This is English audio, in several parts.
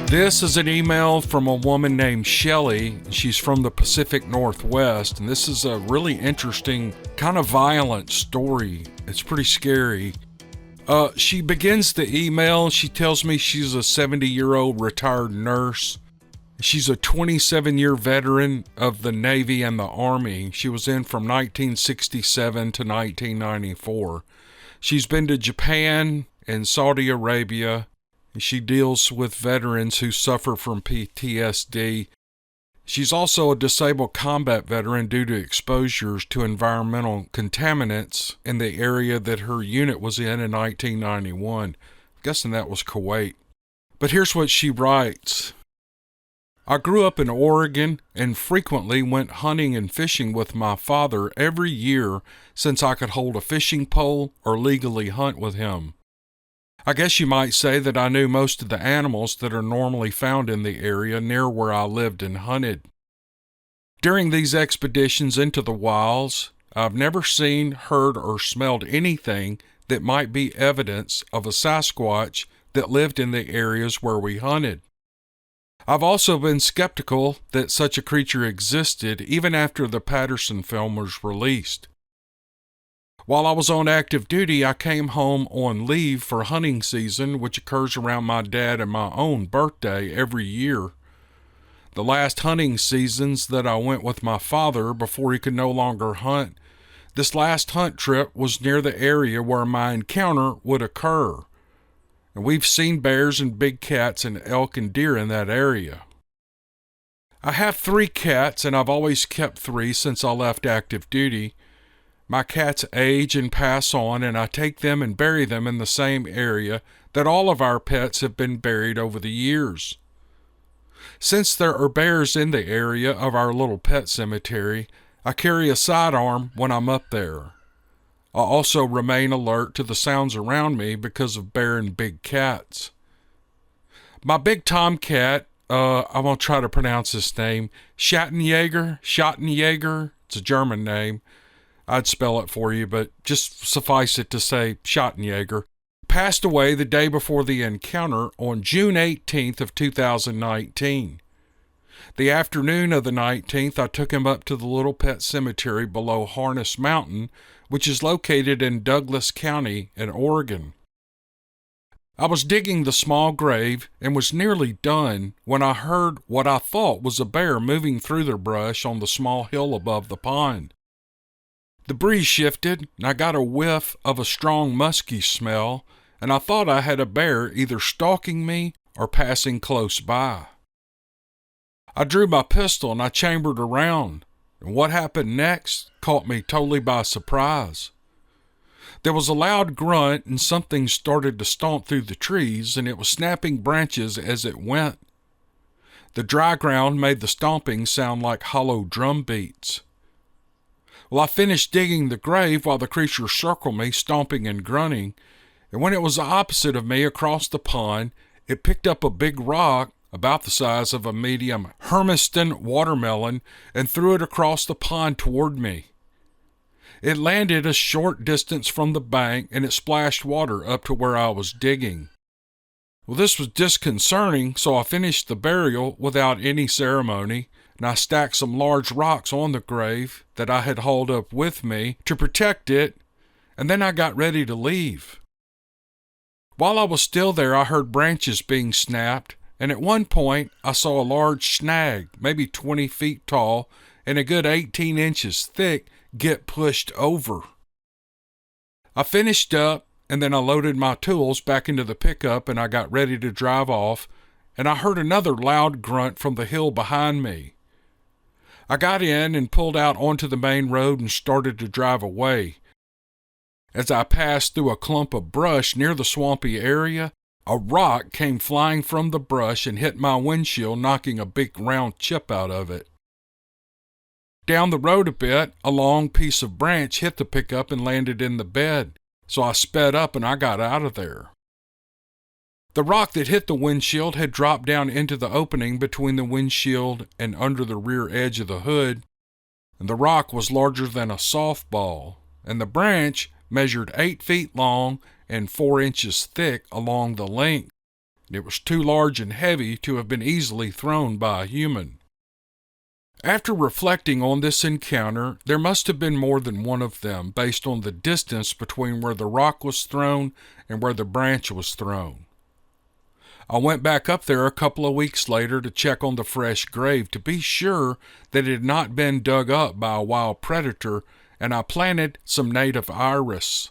This is an email from a woman named Shelly. She's from the Pacific Northwest, and this is a really interesting, kind of violent story. It's pretty scary. She begins the email. She tells me she's a 70-year-old retired nurse. She's a 27-year veteran of the Navy and the Army. She was in from 1967 to 1994. She's been to Japan and Saudi Arabia. She deals with veterans who suffer from PTSD. She's also a disabled combat veteran due to exposures to environmental contaminants in the area that her unit was in 1991. I'm guessing that was Kuwait. But here's what she writes. I grew up in Oregon and frequently went hunting and fishing with my father every year since I could hold a fishing pole or legally hunt with him. I guess you might say that I knew most of the animals that are normally found in the area near where I lived and hunted. During these expeditions into the wilds, I've never seen, heard, or smelled anything that might be evidence of a Sasquatch that lived in the areas where we hunted. I've also been skeptical that such a creature existed even after the Patterson film was released. While I was on active duty, I came home on leave for hunting season, which occurs around my dad and my own birthday every year. The last hunting seasons that I went with my father before he could no longer hunt, this last hunt trip was near the area where my encounter would occur. And we've seen bears and big cats and elk and deer in that area. I have 3 cats, and I've always kept 3 since I left active duty. My cats age and pass on, and I take them and bury them in the same area that all of our pets have been buried over the years. Since there are bears in the area of our little pet cemetery, I carry a sidearm when I'm up there. I also remain alert to the sounds around me because of bear and big cats. My big tomcat, I'm going to try to pronounce this name, Schottenjäger, it's a German name. I'd spell it for you, but just suffice it to say Schottenjäger, passed away the day before the encounter on June 18th of 2019. The afternoon of the 19th, I took him up to the little pet cemetery below Harness Mountain, which is located in Douglas County in Oregon. I was digging the small grave and was nearly done when I heard what I thought was a bear moving through the brush on the small hill above the pond. The breeze shifted, and I got a whiff of a strong musky smell, and I thought I had a bear either stalking me or passing close by. I drew my pistol and I chambered around, and what happened next caught me totally by surprise. There was a loud grunt, and something started to stomp through the trees, and it was snapping branches as it went. The dry ground made the stomping sound like hollow drum beats. Well, I finished digging the grave while the creature circled me, stomping and grunting, and when it was opposite of me across the pond, it picked up a big rock about the size of a medium Hermiston watermelon and threw it across the pond toward me. It landed a short distance from the bank, and it splashed water up to where I was digging. Well, this was disconcerting, so I finished the burial without any ceremony, and I stacked some large rocks on the grave that I had hauled up with me to protect it, and then I got ready to leave. While I was still there, I heard branches being snapped, and at one point I saw a large snag, maybe 20 feet tall and a good 18 inches thick, get pushed over. I finished up, and then I loaded my tools back into the pickup, and I got ready to drive off, and I heard another loud grunt from the hill behind me. I got in and pulled out onto the main road and started to drive away. As I passed through a clump of brush near the swampy area, a rock came flying from the brush and hit my windshield, knocking a big round chip out of it. Down the road a bit, a long piece of branch hit the pickup and landed in the bed, so I sped up and I got out of there. The rock that hit the windshield had dropped down into the opening between the windshield and under the rear edge of the hood, and the rock was larger than a softball, and the branch measured 8 feet long and 4 inches thick along the length, It was too large and heavy to have been easily thrown by a human. After reflecting on this encounter, there must have been more than one of them based on the distance between where the rock was thrown and where the branch was thrown. I went back up there a couple of weeks later to check on the fresh grave to be sure that it had not been dug up by a wild predator, and I planted some native iris.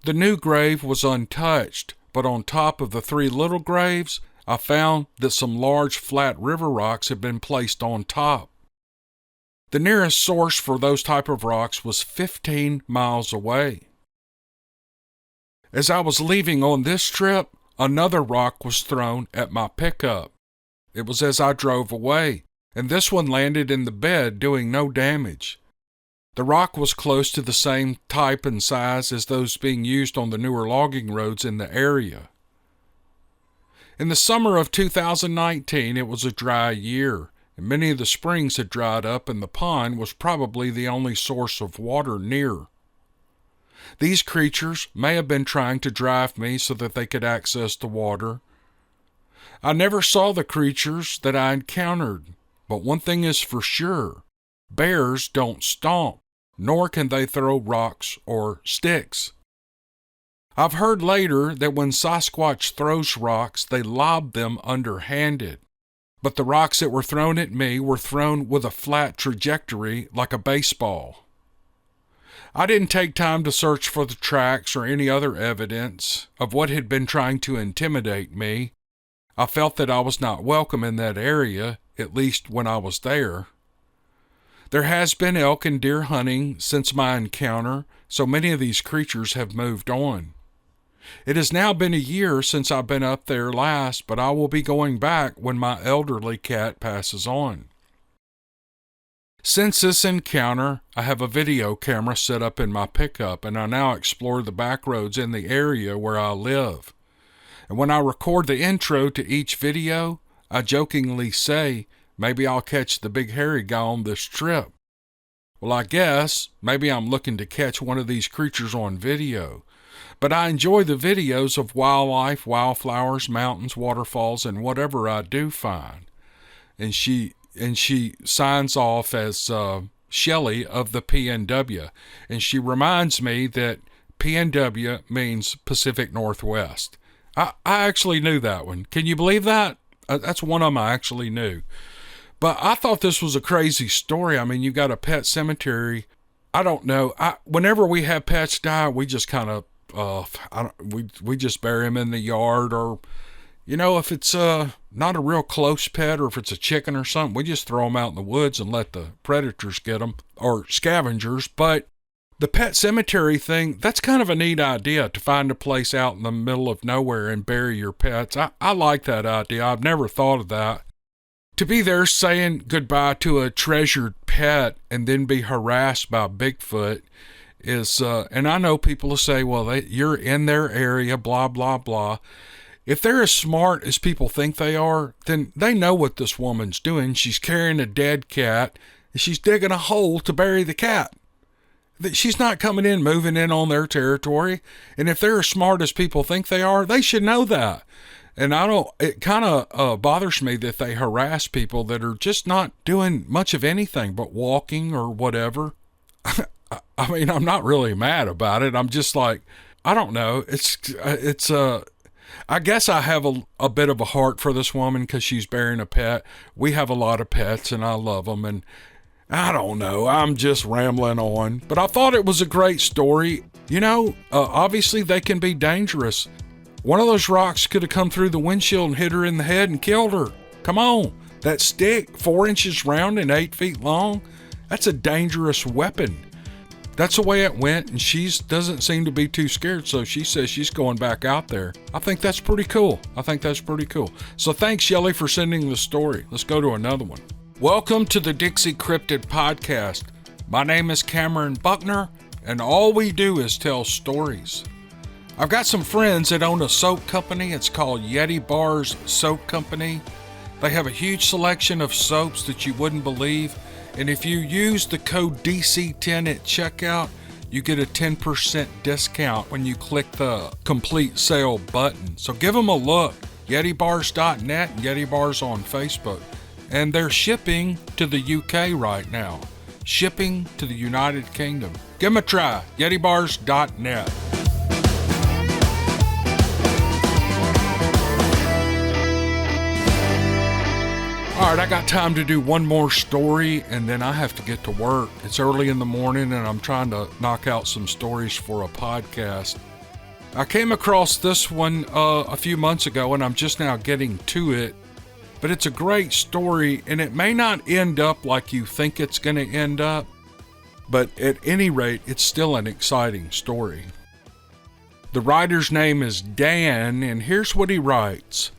The new grave was untouched, but on top of the 3 little graves, I found that some large flat river rocks had been placed on top. The nearest source for those type of rocks was 15 miles away. As I was leaving on this trip, another rock was thrown at my pickup. It was as I drove away, and this one landed in the bed, doing no damage. The rock was close to the same type and size as those being used on the newer logging roads in the area. In the summer of 2019, it was a dry year, and many of the springs had dried up, and the pond was probably the only source of water near. These creatures may have been trying to drive me so that they could access the water. I never saw the creatures that I encountered, but one thing is for sure: bears don't stomp, nor can they throw rocks or sticks. I've heard later that when Sasquatch throws rocks, they lob them underhanded. But the rocks that were thrown at me were thrown with a flat trajectory like a baseball. I didn't take time to search for the tracks or any other evidence of what had been trying to intimidate me. I felt that I was not welcome in that area, at least when I was there. There has been elk and deer hunting since my encounter, so many of these creatures have moved on. It has now been a year since I've been up there last, but I will be going back when my elderly cat passes on. Since this encounter, I have a video camera set up in my pickup, and I now explore the back roads in the area where I live. And when I record the intro to each video, I jokingly say, maybe I'll catch the big hairy guy on this trip. Well, I guess maybe I'm looking to catch one of these creatures on video. But I enjoy the videos of wildlife, wildflowers, mountains, waterfalls, and whatever I do find. And she signs off as Shelley of the PNW. And she reminds me that PNW means Pacific Northwest. I actually knew that one. Can you believe that? That's one of them I actually knew. But I thought this was a crazy story. I mean, you got a pet cemetery. I don't know. Whenever we have pets die, we just kind of we just bury them in the yard, or if it's not a real close pet, or if it's a chicken or something, we just throw them out in the woods and let the predators get them, or scavengers. But the pet cemetery thing, that's kind of a neat idea, to find a place out in the middle of nowhere and bury your pets. I like that idea. I've never thought of that. To be there saying goodbye to a treasured pet and then be harassed by Bigfoot is, and I know people will say, well, you're in their area, blah, blah, blah. If they're as smart as people think they are, then they know what this woman's doing. She's carrying a dead cat, and she's digging a hole to bury the cat. She's not coming in, moving in on their territory. And if they're as smart as people think they are, they should know that. And it kind of bothers me that they harass people that are just not doing much of anything but walking or whatever. I mean, I'm not really mad about it. I'm just like, I don't know. I guess I have a bit of a heart for this woman because she's burying a pet. We have a lot of pets and I love them. And I don't know. I'm just rambling on. But I thought it was a great story. Obviously they can be dangerous. One of those rocks could have come through the windshield and hit her in the head and killed her. Come on. That stick, 4 inches round and 8 feet long, that's a dangerous weapon. That's the way it went, and she doesn't seem to be too scared, so she says she's going back out there. I think that's pretty cool. So thanks, Shelley, for sending the story. Let's go to another one. Welcome to the Dixiecryptid podcast. My name is Cameron Buckner, and all we do is tell stories. I've got some friends that own a soap company. It's called Yeti Bars Soap Company. They have a huge selection of soaps that you wouldn't believe. And if you use the code DC10 at checkout, you get a 10% discount when you click the complete sale button. So give them a look. YetiBars.net and YetiBars on Facebook. And they're shipping to the UK right now. Shipping to the United Kingdom. Give them a try. YetiBars.net. All right, I got time to do one more story, and then I have to get to work. It's early in the morning, and I'm trying to knock out some stories for a podcast. I came across this one a few months ago, and I'm just now getting to it. But it's a great story, and it may not end up like you think it's going to end up. But at any rate, it's still an exciting story. The writer's name is Dan, and here's what he writes.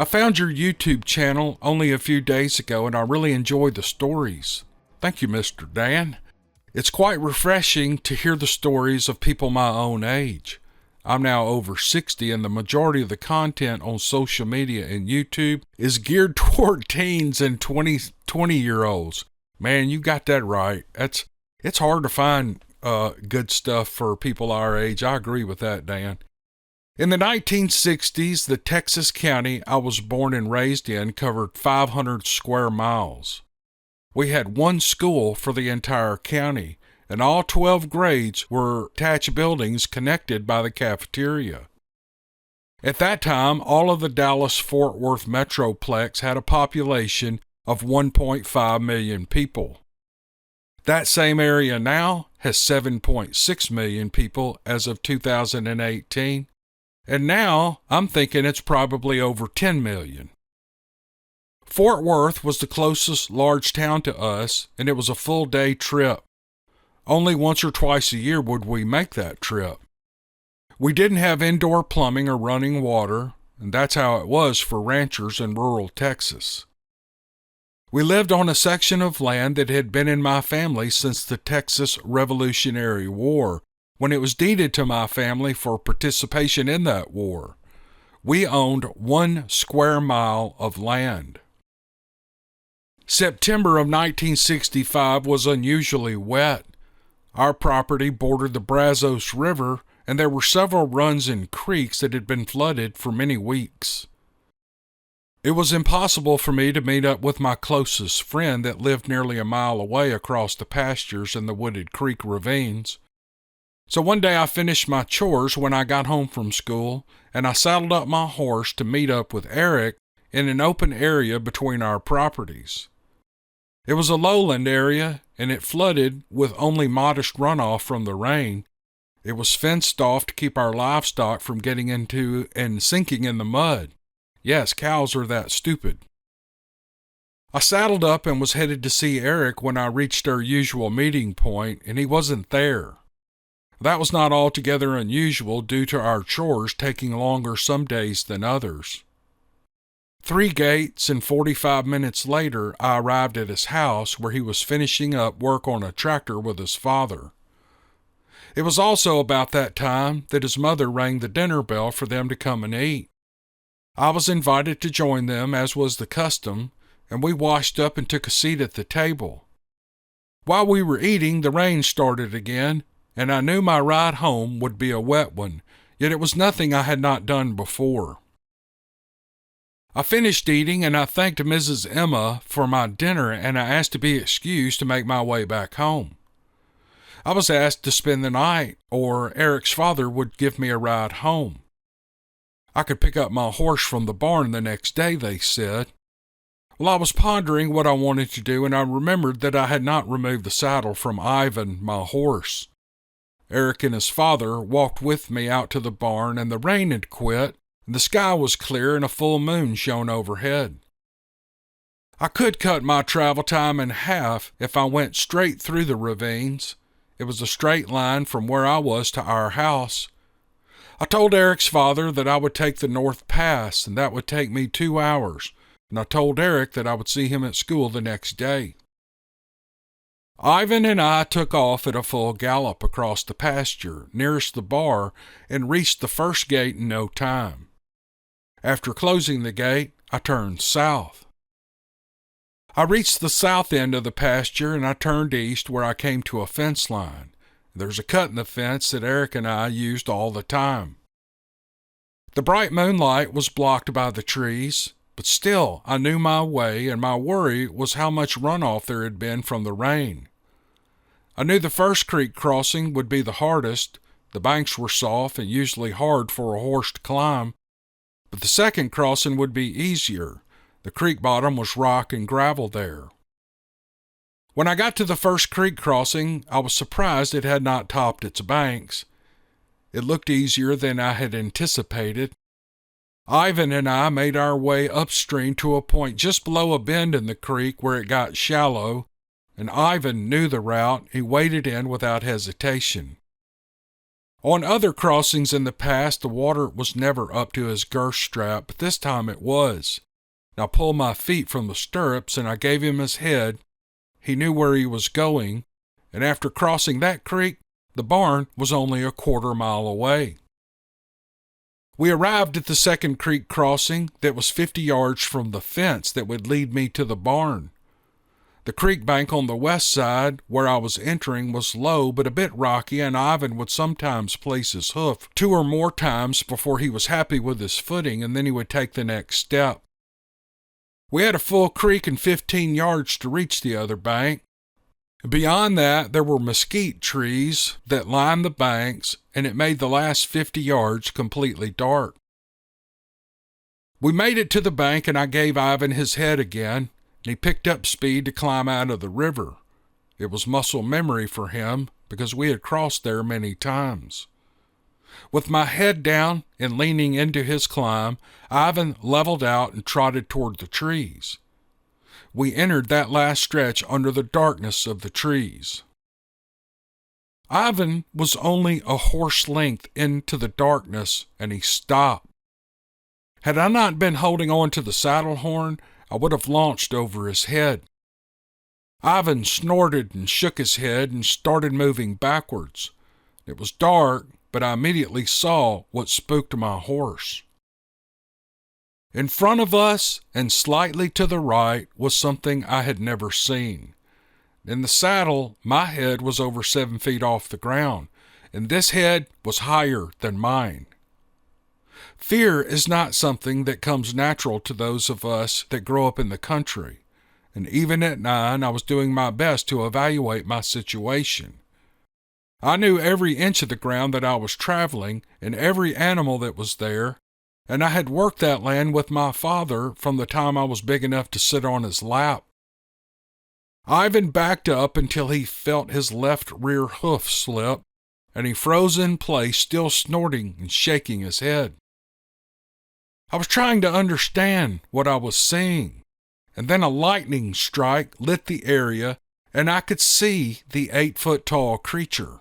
I found your YouTube channel only a few days ago, and I really enjoy the stories. Thank you, Mr. Dan. It's quite refreshing to hear the stories of people my own age. I'm now over 60, and the majority of the content on social media and YouTube is geared toward teens and 20-year-olds. Man, you got that right. It's hard to find good stuff for people our age. I agree with that, Dan. In the 1960s, the Texas county I was born and raised in covered 500 square miles. We had one school for the entire county, and all 12 grades were attached buildings connected by the cafeteria. At that time, all of the Dallas-Fort Worth Metroplex had a population of 1.5 million people. That same area now has 7.6 million people as of 2018. And now, I'm thinking it's probably over 10 million. Fort Worth was the closest large town to us, and it was a full-day trip. Only once or twice a year would we make that trip. We didn't have indoor plumbing or running water, and that's how it was for ranchers in rural Texas. We lived on a section of land that had been in my family since the Texas Revolutionary War, when it was deeded to my family for participation in that war. We owned 1 square mile of land. September of 1965 was unusually wet. Our property bordered the Brazos River, and there were several runs and creeks that had been flooded for many weeks. It was impossible for me to meet up with my closest friend that lived nearly a mile away across the pastures and the wooded creek ravines. So one day I finished my chores when I got home from school, and I saddled up my horse to meet up with Eric in an open area between our properties. It was a lowland area, and it flooded with only modest runoff from the rain. It was fenced off to keep our livestock from getting into and sinking in the mud. Yes, cows are that stupid. I saddled up and was headed to see Eric when I reached our usual meeting point, and he wasn't there. That was not altogether unusual due to our chores taking longer some days than others. 3 gates and 45 minutes later, I arrived at his house where he was finishing up work on a tractor with his father. It was also about that time that his mother rang the dinner bell for them to come and eat. I was invited to join them, as was the custom, and we washed up and took a seat at the table. While we were eating, the rain started again, and I knew my ride home would be a wet one, yet it was nothing I had not done before. I finished eating, and I thanked Mrs. Emma for my dinner, and I asked to be excused to make my way back home. I was asked to spend the night, or Eric's father would give me a ride home. I could pick up my horse from the barn the next day, they said. Well, I was pondering what I wanted to do, and I remembered that I had not removed the saddle from Ivan, my horse. Eric and his father walked with me out to the barn, and the rain had quit, and the sky was clear and a full moon shone overhead. I could cut my travel time in half if I went straight through the ravines. It was a straight line from where I was to our house. I told Eric's father that I would take the North Pass, and that would take me 2 hours, and I told Eric that I would see him at school the next day. Ivan and I took off at a full gallop across the pasture nearest the bar and reached the first gate in no time. After closing the gate, I turned south. I reached the south end of the pasture and I turned east where I came to a fence line. There's a cut in the fence that Eric and I used all the time. The bright moonlight was blocked by the trees, but still I knew my way, and my worry was how much runoff there had been from the rain. I knew the first creek crossing would be the hardest. The banks were soft and usually hard for a horse to climb, but the second crossing would be easier. The creek bottom was rock and gravel there. When I got to the first creek crossing, I was surprised it had not topped its banks. It looked easier than I had anticipated. Ivan and I made our way upstream to a point just below a bend in the creek where it got shallow, and Ivan knew the route. He waded in without hesitation. On other crossings in the past, the water was never up to his girth strap, but this time it was. I pulled my feet from the stirrups and I gave him his head. He knew where he was going, and after crossing that creek, the barn was only a quarter-mile away. We arrived at the second creek crossing that was 50 yards from the fence that would lead me to the barn. The creek bank on the west side, where I was entering, was low but a bit rocky, and Ivan would sometimes place his hoof 2 or more times before he was happy with his footing, and then he would take the next step. We had a full creek and 15 yards to reach the other bank. Beyond that, there were mesquite trees that lined the banks, and it made the last 50 yards completely dark. We made it to the bank, and I gave Ivan his head again, and he picked up speed to climb out of the river. It was muscle memory for him, because we had crossed there many times. With my head down and leaning into his climb, Ivan leveled out and trotted toward the trees. We entered that last stretch under the darkness of the trees. Ivan was only a horse length into the darkness, and he stopped. Had I not been holding on to the saddle horn, I would have launched over his head. Ivan snorted and shook his head and started moving backwards. It was dark, but I immediately saw what spooked my horse. In front of us and slightly to the right was something I had never seen. In the saddle, my head was over 7 feet off the ground, and this head was higher than mine. Fear is not something that comes natural to those of us that grow up in the country, and even at 9, I was doing my best to evaluate my situation. I knew every inch of the ground that I was traveling and every animal that was there, and I had worked that land with my father from the time I was big enough to sit on his lap. Ivan backed up until he felt his left rear hoof slip, and he froze in place, still snorting and shaking his head. I was trying to understand what I was seeing, and then a lightning strike lit the area, and I could see the 8-foot-tall creature.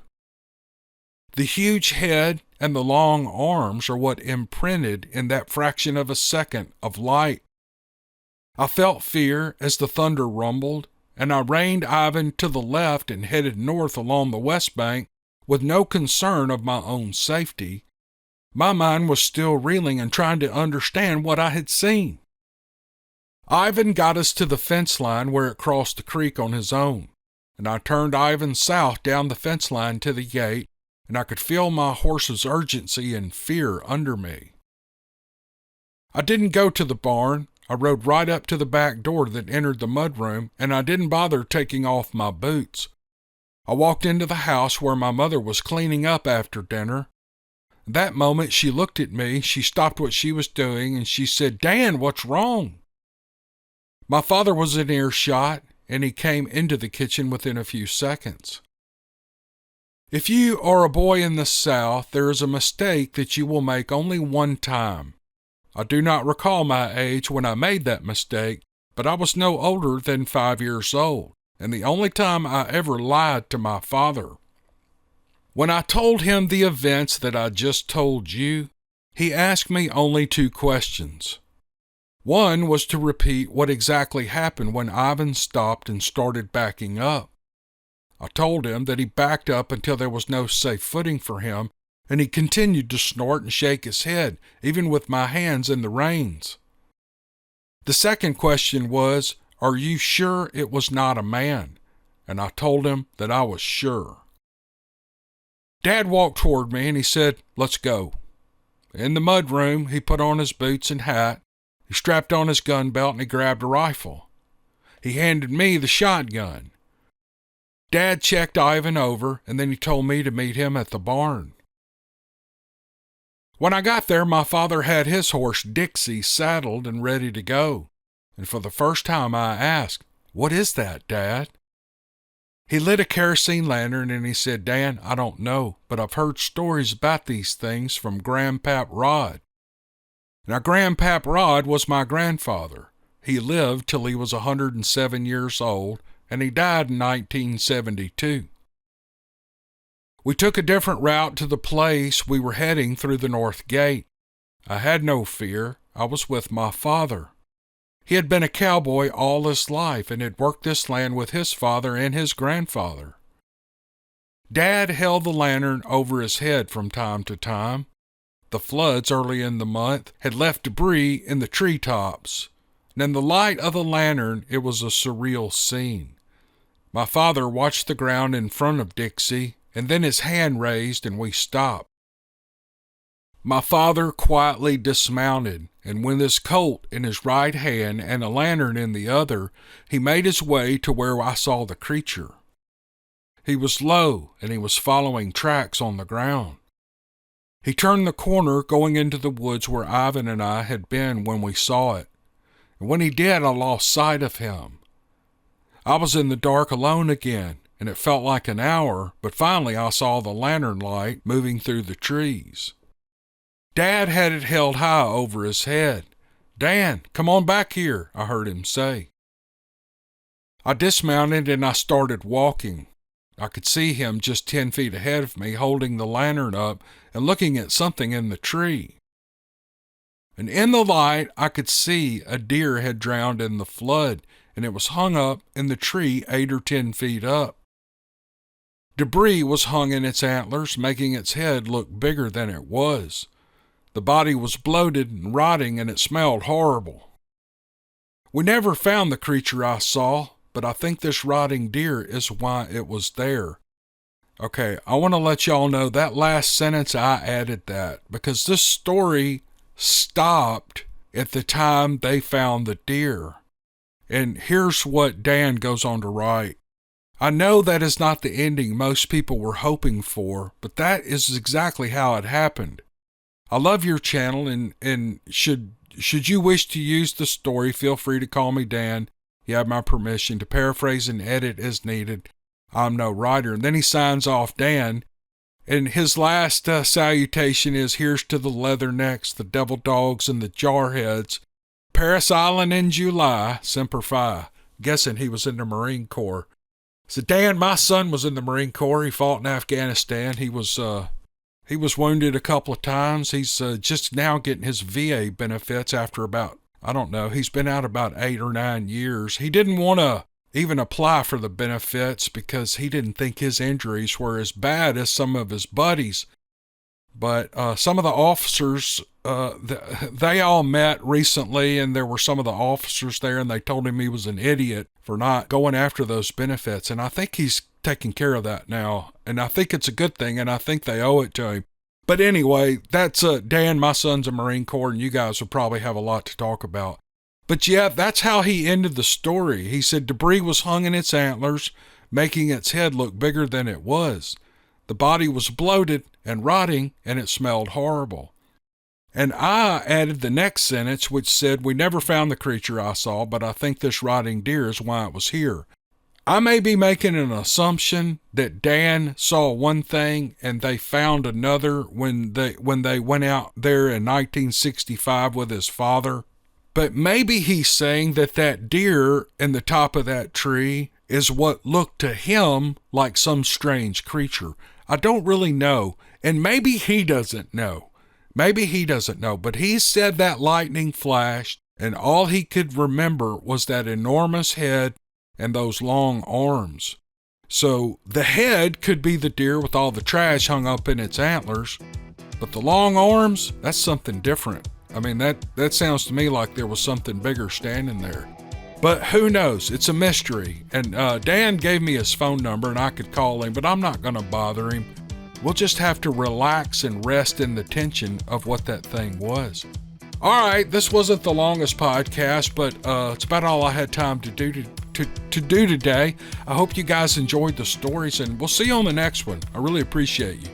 The huge head and the long arms are what imprinted in that fraction of a second of light. I felt fear as the thunder rumbled, and I reined Ivan to the left and headed north along the west bank with no concern of my own safety. My mind was still reeling and trying to understand what I had seen. Ivan got us to the fence line where it crossed the creek on his own, and I turned Ivan south down the fence line to the gate, and I could feel my horse's urgency and fear under me. I didn't go to the barn. I rode right up to the back door that entered the mudroom, and I didn't bother taking off my boots. I walked into the house where my mother was cleaning up after dinner. That moment she looked at me, she stopped what she was doing, and she said, "Dan, what's wrong?" My father was in earshot, and he came into the kitchen within a few seconds. If you are a boy in the South, there is a mistake that you will make only one time. I do not recall my age when I made that mistake, but I was no older than 5 years old, and the only time I ever lied to my father. When I told him the events that I just told you, he asked me only 2 questions. One was to repeat what exactly happened when Ivan stopped and started backing up. I told him that he backed up until there was no safe footing for him, and he continued to snort and shake his head, even with my hands in the reins. The second question was, "Are you sure it was not a man?" And I told him that I was sure. Dad walked toward me and he said, "Let's go." In the mudroom, he put on his boots and hat. He strapped on his gun belt and he grabbed a rifle. He handed me the shotgun. Dad checked Ivan over, and then he told me to meet him at the barn. When I got there, my father had his horse Dixie saddled and ready to go. And for the first time I asked, "What is that, Dad?" He lit a kerosene lantern and he said, "Dan, I don't know, but I've heard stories about these things from Grandpap Rod." Now, Grandpap Rod was my grandfather. He lived till he was 107 years old, and he died in 1972. We took a different route to the place we were heading through the north gate. I had no fear. I was with my father. He had been a cowboy all his life and had worked this land with his father and his grandfather. Dad held the lantern over his head from time to time. The floods early in the month had left debris in the treetops, and in the light of the lantern it was a surreal scene. My father watched the ground in front of Dixie, and then his hand raised and we stopped. My father quietly dismounted, and with his Colt in his right hand and a lantern in the other, he made his way to where I saw the creature. He was low, and he was following tracks on the ground. He turned the corner going into the woods where Ivan and I had been when we saw it, and when he did, I lost sight of him. I was in the dark alone again, and it felt like an hour, but finally I saw the lantern light moving through the trees. Dad had it held high over his head. "Dan, come on back here," I heard him say. I dismounted and I started walking. I could see him just 10 feet ahead of me, holding the lantern up and looking at something in the tree. And in the light, I could see a deer had drowned in the flood, and it was hung up in the tree 8 or 10 feet up. Debris was hung in its antlers, making its head look bigger than it was. The body was bloated and rotting, and it smelled horrible. We never found the creature I saw, but I think this rotting deer is why it was there. Okay, I want to let y'all know that last sentence I added that because this story stopped at the time they found the deer. And here's what Dan goes on to write. "I know that is not the ending most people were hoping for, but that is exactly how it happened. I love your channel, and should you wish to use the story, feel free to call me Dan. You have my permission to paraphrase and edit as needed. I'm no writer." And then he signs off Dan, and his last salutation is, "Here's to the leathernecks, the devil dogs, and the jarheads. Paris Island in July, Semper Fi." Guessing he was in the Marine Corps. So Dan, my son was in the Marine Corps. He fought in Afghanistan. He was wounded a couple of times. He's just now getting his VA benefits after about, I don't know, he's been out about 8 or 9 years. He didn't want to even apply for the benefits because he didn't think his injuries were as bad as some of his buddies. But some of the officers, they all met recently, and there were some of the officers there, and they told him he was an idiot for not going after those benefits. And I think he's taking care of that now, and I think it's a good thing, and I think they owe it to him. But anyway, that's Dan, my son's a Marine Corps, and you guys will probably have a lot to talk about. But yeah, that's how he ended the story. He said debris was hung in its antlers, making its head look bigger than it was. The body was bloated and rotting, and it smelled horrible. And I added the next sentence, which said, "We never found the creature I saw, but I think this rotting deer is why it was here." I may be making an assumption that Dan saw one thing and they found another when they went out there in 1965 with his father. But maybe he's saying that deer in the top of that tree is what looked to him like some strange creature. I don't really know. And maybe he doesn't know. But he said that lightning flashed, and all he could remember was that enormous head and those long arms. So the head could be the deer with all the trash hung up in its antlers, but the long arms, that's something different. I mean, that sounds to me like there was something bigger standing there. But who knows? It's a mystery. And Dan gave me his phone number and I could call him, but I'm not going to bother him. We'll just have to relax and rest in the tension of what that thing was. All right, this wasn't the longest podcast, but it's about all I had time to do today. I hope you guys enjoyed the stories, and we'll see you on the next one. I really appreciate you.